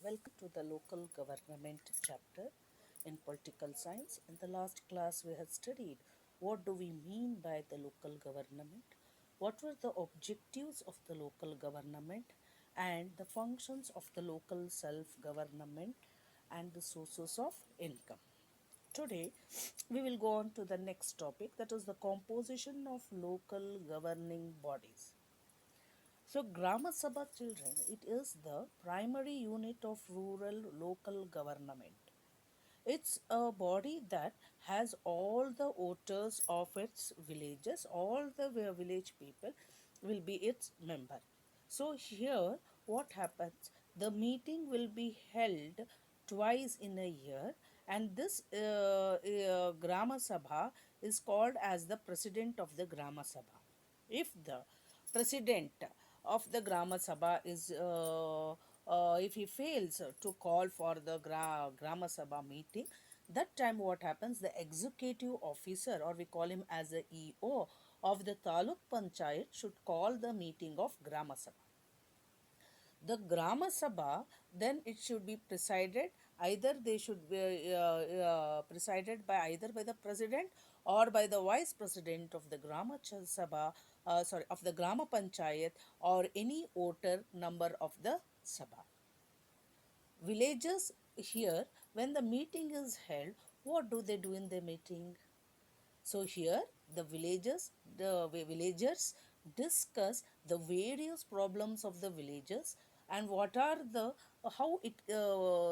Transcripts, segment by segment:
Welcome to the local government chapter in political science. In the last class, we had studied what do we mean by the local government, what were the objectives of the local government, and the functions of the local self government and the sources of income. Today, we will go on to the next topic, that is the composition of local governing bodies. So, Grama Sabha children, it is the primary unit of rural local government. It's a body that has all the voters of its villages, all the village people will be its member. So, here what happens? The meeting will be held twice in a year, and this Grama Sabha is called as the president of the Grama Sabha. If the president of the Grama Sabha is if he fails to call for the Grama Sabha meeting, that time what happens, the executive officer, or we call him as a EO of the Taluk Panchayat, should call the meeting of Grama Sabha. The Grama Sabha, then it should be presided, either they should be presided by either by the president or by the vice president of the Grama Sabha, of the Grama Panchayat, or any voter number of the Sabha. Villagers here, when the meeting is held, what do they do in the meeting? So here the villagers discuss the various problems of the villages, and what are the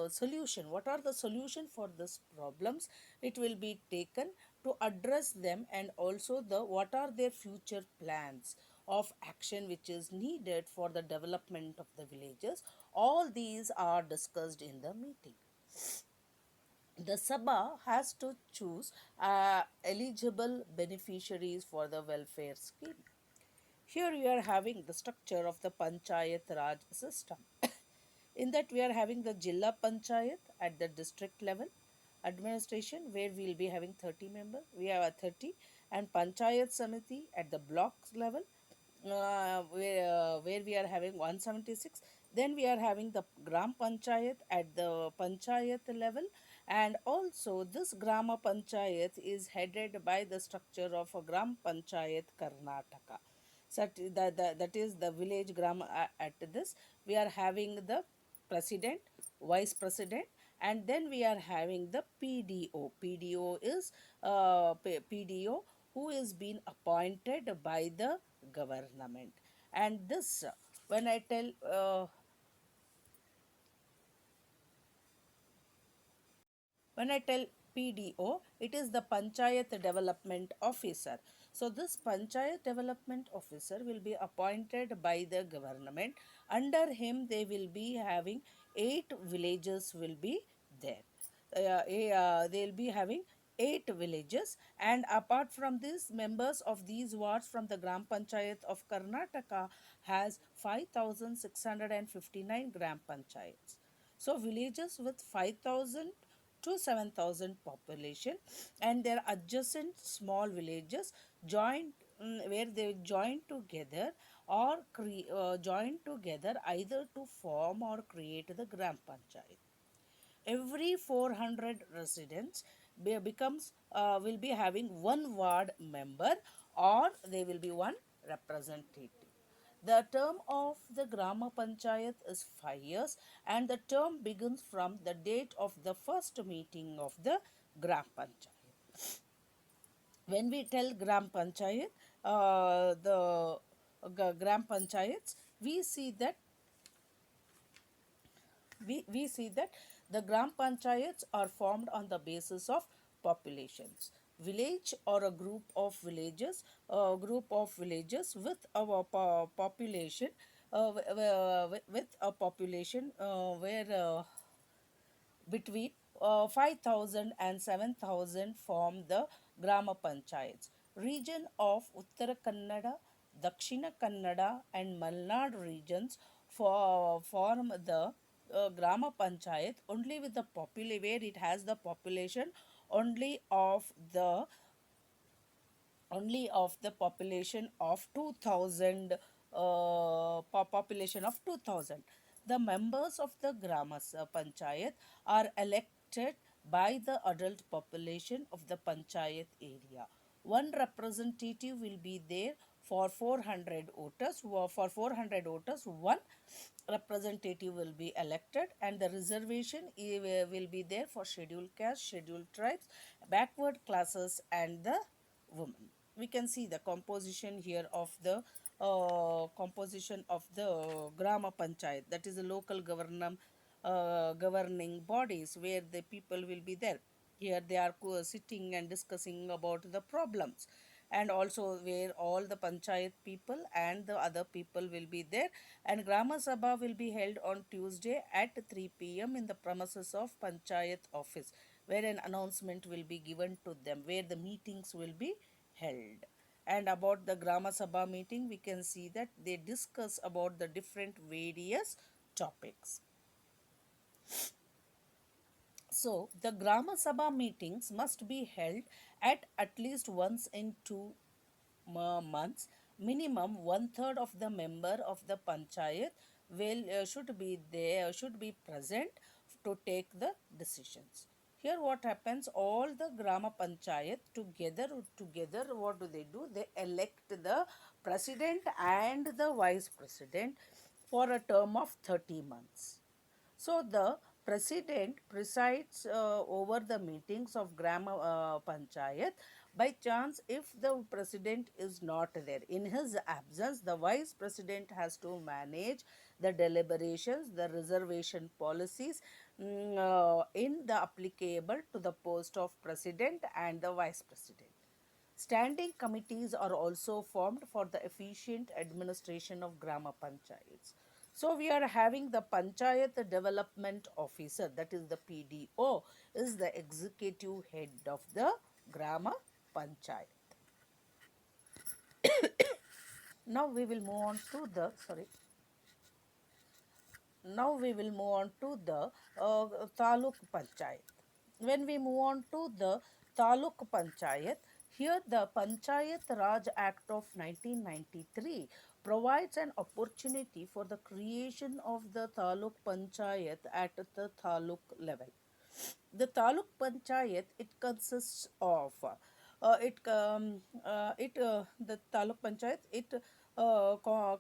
solution, what are the solution for this problems, it will be taken to address them, and also the what are their future plans of action which is needed for the development of the villages. All these are discussed in the meeting. The Sabha has to choose eligible beneficiaries for the welfare scheme. Here we are having the structure of the Panchayat Raj system. In that we are having the Jilla Panchayat at the district level, administration where we will be having 30 members, we have a 30, and Panchayat Samiti at the blocks level, where we are having 176. Then we are having the Gram Panchayat at the Panchayat level, and also this Grama Panchayat is headed by the structure of a Gram Panchayat Karnataka. So that is the village gram. At this we are having the president, vice president, and then we are having the PDO. PDO is PDO who is being appointed by the government. And this, when I tell when I tell PDO, it is the Panchayat Development Officer. So this Panchayat Development Officer will be appointed by the government. Under him, they will be having 8 villages will be there. They will be having 8 villages, and apart from this, members of these wards from the Gram Panchayat of Karnataka has 5,659 Gram Panchayats. So villages with 5,000 to 7,000 population, and their adjacent small villages joined, where they join together or join together either to form or create the Gram Panchayat. Every 400 residents becomes will be having one ward member, or they will be one representative. The term of the Grama Panchayat is 5 years, and the term begins from the date of the first meeting of the Gram Panchayat. When we tell Gram Panchayat, the Gram Panchayats, we see that we see that the Gram Panchayats are formed on the basis of populations. Village or a group of villages with a population with a population where between 5,000 and 7,000 form the Grama Panchayats. Region of Uttara Kannada, Dakshina Kannada and Malnad regions form the Grama Panchayat only with the population, where it has the population only of the population of 2,000, population of 2,000. The members of the Panchayat are elected by the adult population of the Panchayat area. One representative will be there for 400 voters. For 400 voters, one representative will be elected, and the reservation will be there for scheduled caste, scheduled tribes, backward classes, and the women. We can see the composition here of the composition of the Grama Panchayat, that is the local governing bodies where the people will be there. Here they are sitting and discussing about the problems, and also where all the Panchayat people and the other people will be there. And Grama Sabha will be held on Tuesday at 3 p.m. in the premises of Panchayat office, where an announcement will be given to them, where the meetings will be held. And about the Grama Sabha meeting, we can see that they discuss about the different various topics. So, the Grama Sabha meetings must be held at least once in 2 months. Minimum one third of the member of the panchayat will should be there, should be present to take the decisions. Here, what happens? All the Grama Panchayat together, what do? They elect the president and the vice president for a term of 30 months. So the president presides over the meetings of Grama Panchayat. By chance, if the president is not there, in his absence, the vice president has to manage the deliberations, the reservation policies in the applicable to the post of president and the vice president. Standing committees are also formed for the efficient administration of Grama Panchayats. So we are having the Panchayat Development Officer, that is the PDO, is the executive head of the Grama Panchayat. Now we will move on to the Taluk Panchayat. When we move on to the Taluk Panchayat, here the Panchayat Raj Act of 1993 provides an opportunity for the creation of the Taluk Panchayat at the Taluk level. The Taluk Panchayat, it consists of the Taluk Panchayat, it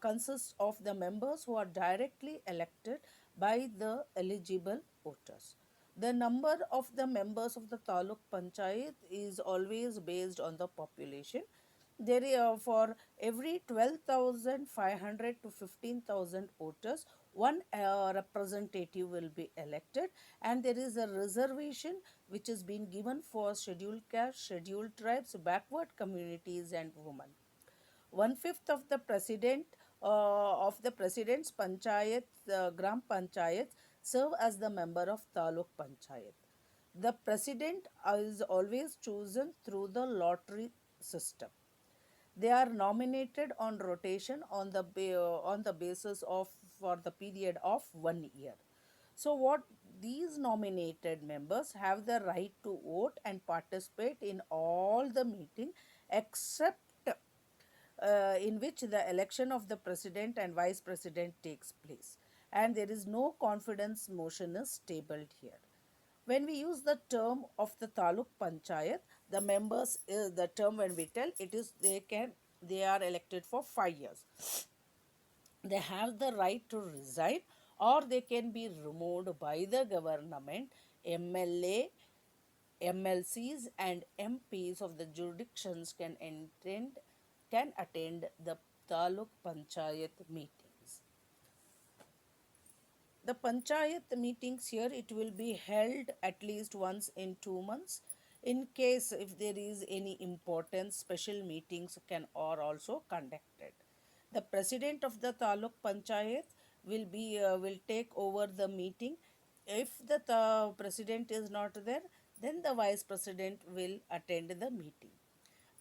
consists of the members who are directly elected by the eligible voters. The number of the members of the Taluk Panchayat is always based on the population. There is for every 12,500 to 15,000 voters, one representative will be elected, and there is a reservation which is being given for scheduled caste, scheduled tribes, backward communities, and women. One fifth of the president's panchayat, gram panchayat, serve as the member of taluk panchayat. The president is always chosen through the lottery system. They are nominated on rotation on the basis of for the period of 1 year. So what these nominated members have the right to vote and participate in all the meeting except in which the election of the president and vice president takes place, and there is no confidence motion is tabled here. When we use the term of the taluk panchayat, the members the term when we tell it is they are elected for 5 years. They have the right to resign, or they can be removed by the government. MLA, MLCs and MPs of the jurisdictions can attend the taluk panchayat meetings. The panchayat meetings here, it will be held at least once in 2 months. In case if there is any important special meetings can or also conducted. The president of the taluk panchayat will take over the meeting. If the president is not there, then the vice president will attend the meeting.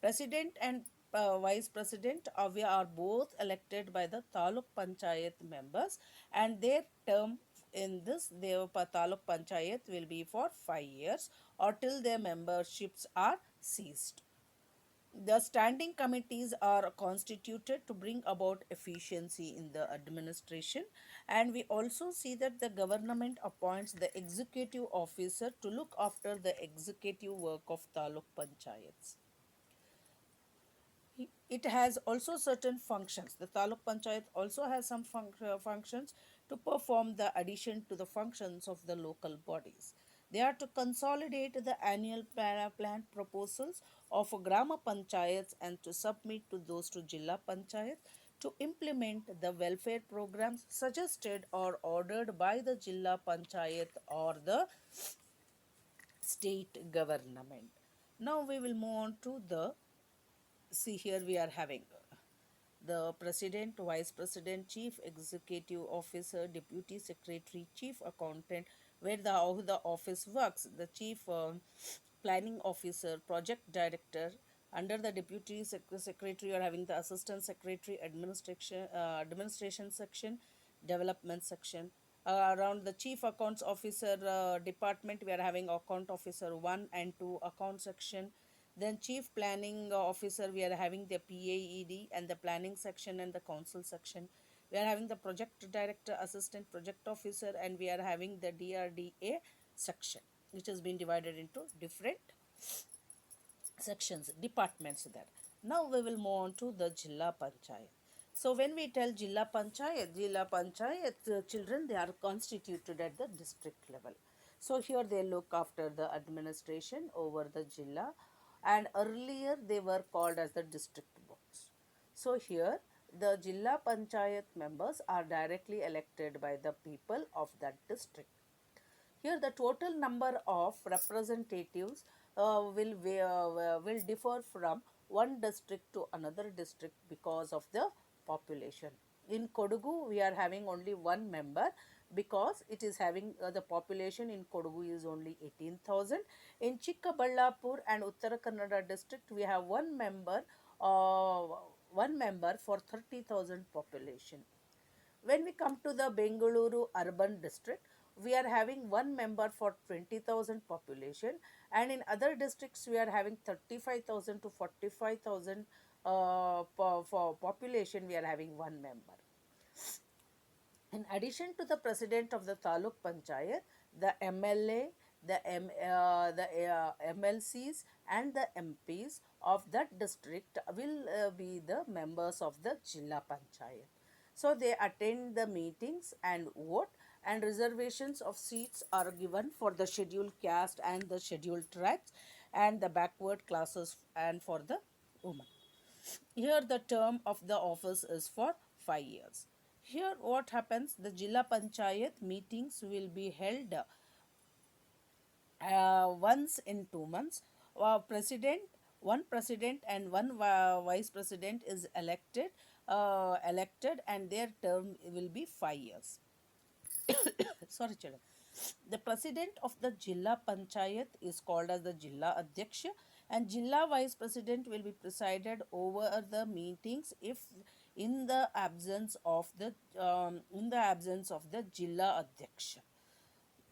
President and vice president we are both elected by the taluk panchayat members, and their term in this their taluk panchayat will be for 5 years or till their memberships are ceased. The standing committees are constituted to bring about efficiency in the administration, and we also see that the government appoints the executive officer to look after the executive work of taluk panchayats. It has also certain functions. The taluk panchayat also has some functions to perform the addition to the functions of the local bodies. They are to consolidate the annual plan proposals of grama panchayats and to submit to those to jilla panchayat to implement the welfare programs suggested or ordered by the jilla panchayat or the state government. Now we will move on to the, see here we are having the president, vice president, chief executive officer, deputy secretary, chief accountant, where the how the office works, the chief planning officer, project director. Under the deputy secretary, you are having the assistant secretary, administration section, development section. Around the chief accounts officer department, we are having account officer 1 and 2 account section. Then chief planning officer, we are having the PAED and the planning section and the council section. We are having the project director, assistant project officer, and we are having the DRDA section, which has been divided into different sections, departments there. Now we will move on to the Jilla Panchayat. So when we tell Jilla Panchayat children, they are constituted at the district level. So here they look after the administration over the Jilla, and earlier they were called as the district boards. So here the Jilla Panchayat members are directly elected by the people of that district. Here, the total number of representatives will differ from one district to another district because of the population. In Kodagu, we are having only one member because it is having the population in Kodagu is only 18,000. In Chikkaballapur and Uttara Kannada district, we have uh, one member for 30,000 population. When we come to the Bengaluru urban district, we are having one member for 20,000 population, and in other districts we are having 35,000 to 45,000 for population, we are having one member. In addition to the president of the Taluk Panchayat, the MLA, the MLCs and the MPs of that district will be the members of the Jilla Panchayat. So they attend the meetings and vote, and reservations of seats are given for the scheduled caste and the scheduled tribes and the backward classes and for the women. Here the term of the office is for 5 years. Here what happens, the Jilla Panchayat meetings will be held once in 2 months. President, one president and one vice president is elected, and their term will be 5 years. Sorry children. The president of the Jilla Panchayat is called as the Jilla Adhyaksha, and Jilla Vice President will be presided over the meetings if in the absence of the Jilla Adhyaksha.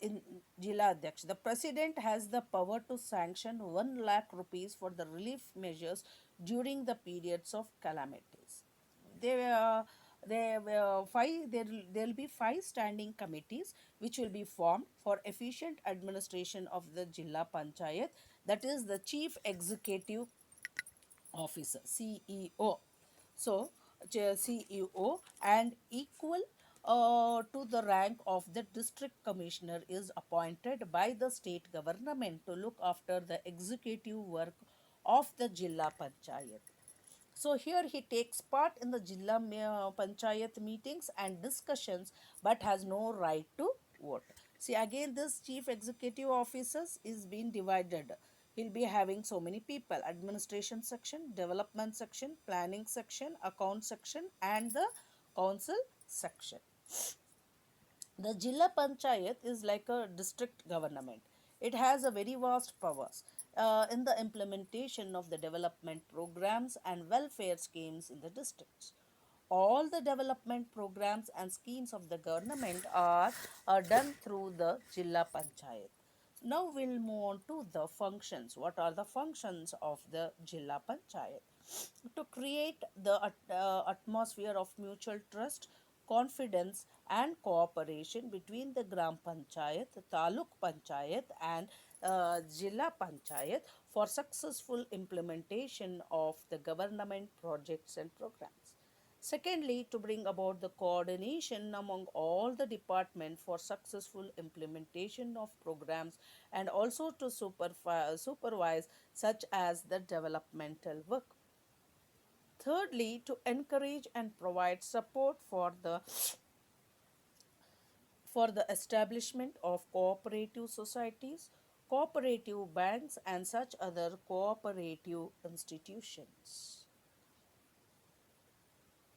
In Jilla Adhyaksha, the president has the power to sanction 1 lakh rupees for the relief measures during the periods of calamities. There, there will be 5 standing committees which will be formed for efficient administration of the Jilla Panchayat. That is the Chief Executive Officer, CEO. So, CEO and equal to the rank of the district commissioner is appointed by the state government to look after the executive work of the Jilla Panchayat. So here he takes part in the Jilla Panchayat meetings and discussions, but has no right to vote. See, again this chief executive officers is being divided. He'll be having so many people: administration section, development section, planning section, account section, and the council section. The Jilla Panchayat is like a district government. It has a very vast powers in the implementation of the development programs and welfare schemes in the districts. All the development programs and schemes of the government are done through the Jilla Panchayat. Now we'll move on to the functions. What are the functions of the Jilla Panchayat? To create the atmosphere of mutual trust, confidence, and cooperation between the Gram Panchayat, Taluk Panchayat, and Jilla Panchayat for successful implementation of the government projects and programs. Secondly, to bring about the coordination among all the departments for successful implementation of programs and also to supervise such as the developmental work. Thirdly, to encourage and provide support for the establishment of cooperative societies, cooperative banks, and such other cooperative institutions.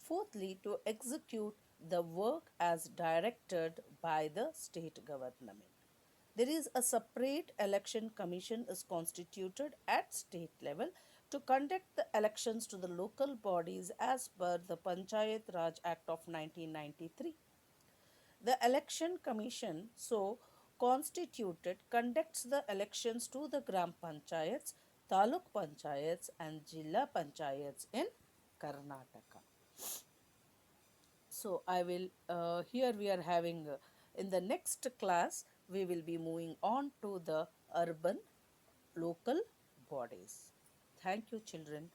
Fourthly, to execute the work as directed by the state government. There is a separate election commission is constituted at state level to conduct the elections to the local bodies as per the Panchayat Raj Act of 1993. The election commission so constituted conducts the elections to the Gram Panchayats, Taluk Panchayats and Jilla Panchayats in Karnataka. So I will here we are having in the next class we will be moving on to the urban local bodies. Thank you children.